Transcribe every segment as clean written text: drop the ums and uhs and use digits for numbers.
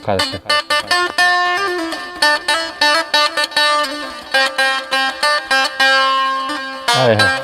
खालचं. आहे, आहे.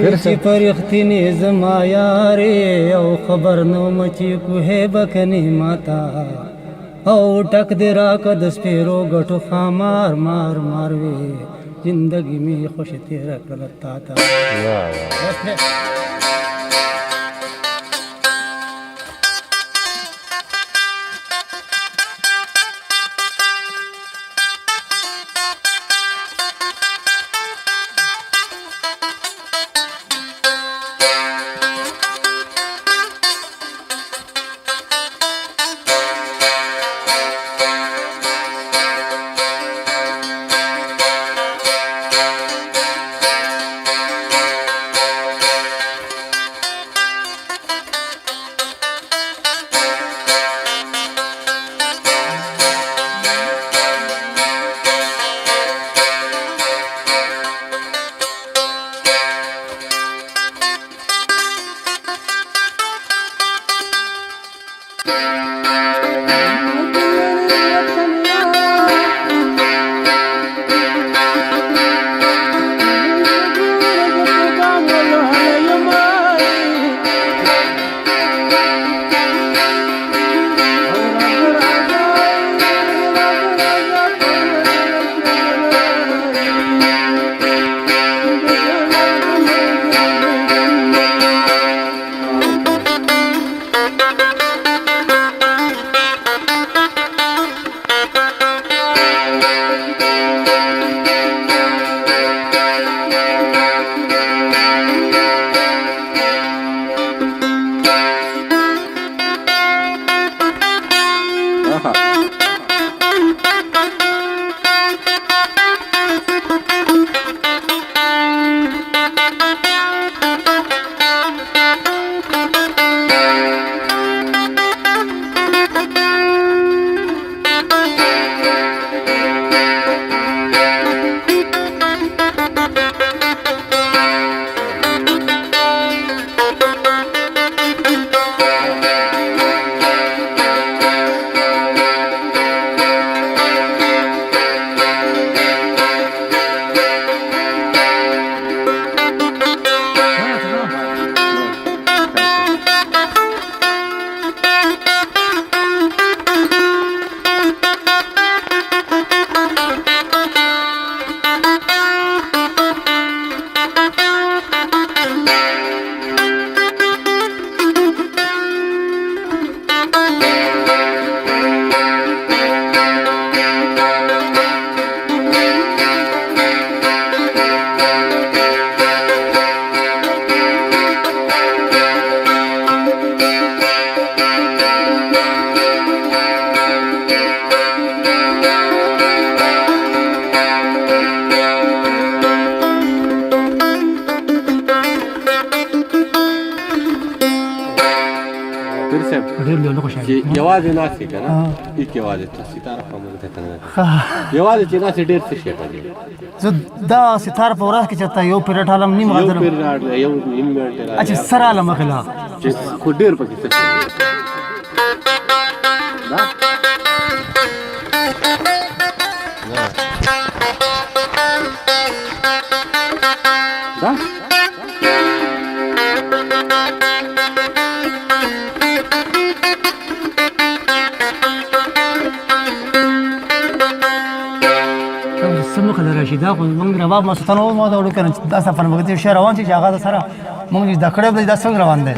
फिर परिख्तिनी जमाया रे औ खबर नो मची कुहे बखनी माता औ टक देरा कदस पेरो गठो खामार मार मारवे जिंदगी में खुश तेरा करता था. پیر صاحب ډېر لوی خوشاله چې یوازې ناستې که نه هېڅ یوازې ته ستاره خوا موږ ته نه یوازې چې ناستې ډېر څه شی کوي زه دا ستار په ورځ کې چېرته یو پیریډ حالم نیم یو غځلم پیر راډ یو نیم منټ اچھا سره حاله مخې لا چې خو ډېر پکې څه شی دا سمخه لراشي دا خو موږ رباب ما ستنه و ما دا وړو کنه دا سفر مګتی شهر روان چې هغه سره موږ د کړه بل دا څنګه روان دی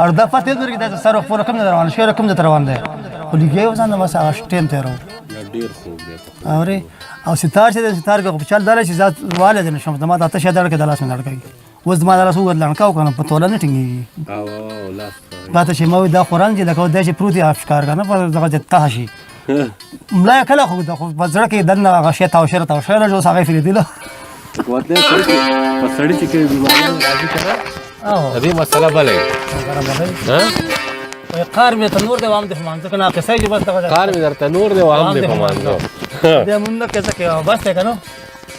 اور دا پته درګه دا سره خپل کوم روان شهر کوم ځای روان دی خو لګي وسانه بس هغه ټیم ته راو ډېر خوب دی اوري او ستار چې ستار کو چل دار چې ذات والد نه شم ما ته شه دړ کې دلاس نه دړ وز ما دلاس وګل لنکاو کنه په توله نه ټینګي او لاس دا ته چې مو دا قران چې لکه د چې پروتي افکار کنه په دغه ته شي ملا کله خو د بزړه کې دنه غشیت او شرط او شر جو ساغه فری دیله وته په سړی چې کوي بیماری راځي کنه او دې مسله بلې ها قار می تنور دی وام د فهمانځ کنه قصه چې بس دغه کار مې درته نور دی وام دې فهمانځو دې مونږ کڅه کې بس ته کنه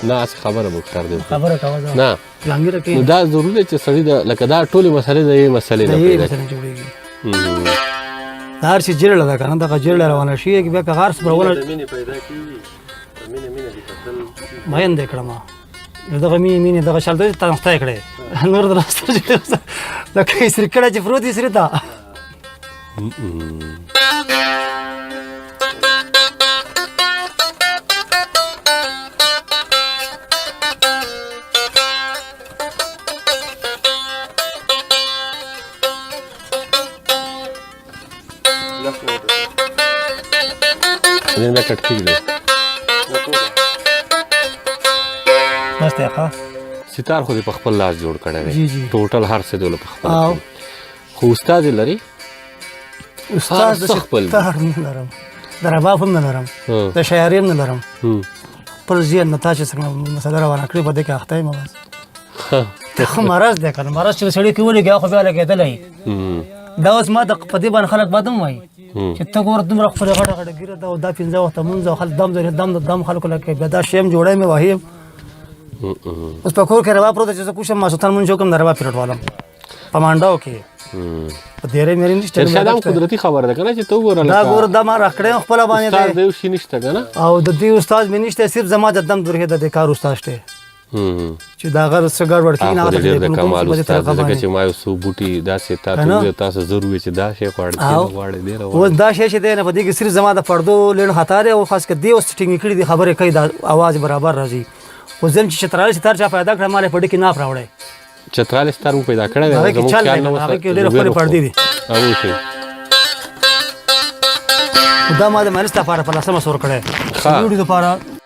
نه خبره وکړ دې خبره کاوه نه څنګه کې دا ضروري دی چې سړی د لکه دا ټولې مسلې د یې مسلې نه پیدا جوړیږي هر شي جړل دا کنه دا جړل روانه شي کې بیا کار سپرول مینه پیدا کیږي مینه دې کتل مې اند کړم دغه مینه دغه شال دې تاسو کړې نور درسته دا کې سر کړه چې فروتي سر تا دې نه کټ کیږي بس ته ښه ستار خو دې په خپل لاس جوړ کړی جی دی جی ټوټل هر څه دې په خپل خو استاد لري استاد د خپل ستار نه لرم د رباب هم نه لرم د شاعري هم نه لرم پر ځین نه تاسو څنګه مسله روانه کړې په دې کې اخته ما بس ته مرز ده کنه مرز چې سړی کې ولګي خو بیا لګېدلې دا اوس ما د په دې باندې خلک بدوم وای چې ته ګور دومره خپل غړ غړ ګیره دا 15 وخت مونږ خل دم خلکو لکه بیا دا شیم جوړای مې وای اوس په کور کې روا پروت چې کوشم ما سلطان مونږ کوم دروا پیرټ والم پمانډاو کې په ډېرې مېرې نشته ارشاد هم قدرتي خبره ده کنه چې تو ګور دا ګور د ما راکړې خپل باندې استاد دیو شي نشته کنه او د دې استاد مې نشته صرف زما د دم درې د کار استاد شته چې دا غر څه ګډ ورته نه هغه د کمال استاد دغه چې ما یو سو بوټي داسې تاسو ضروري چې دا شی غواړي دی او دا شی چې نه په دې کې صرف زما د پردو لړ خطا دی او خاص کر دی اوس ټینګ کړي دی خبره کوي د आवाज برابر راځي او ځم چې چترال ستار چا پیدا کړ مالې پړ کې نه راوړې چترال ستار مو پیدا کړی دی زموږ خیال نه وسه کې ډېر خبره پړ دی او شي دا ما د مانستا لپاره په لاسه مسور کړه ویډیو لپاره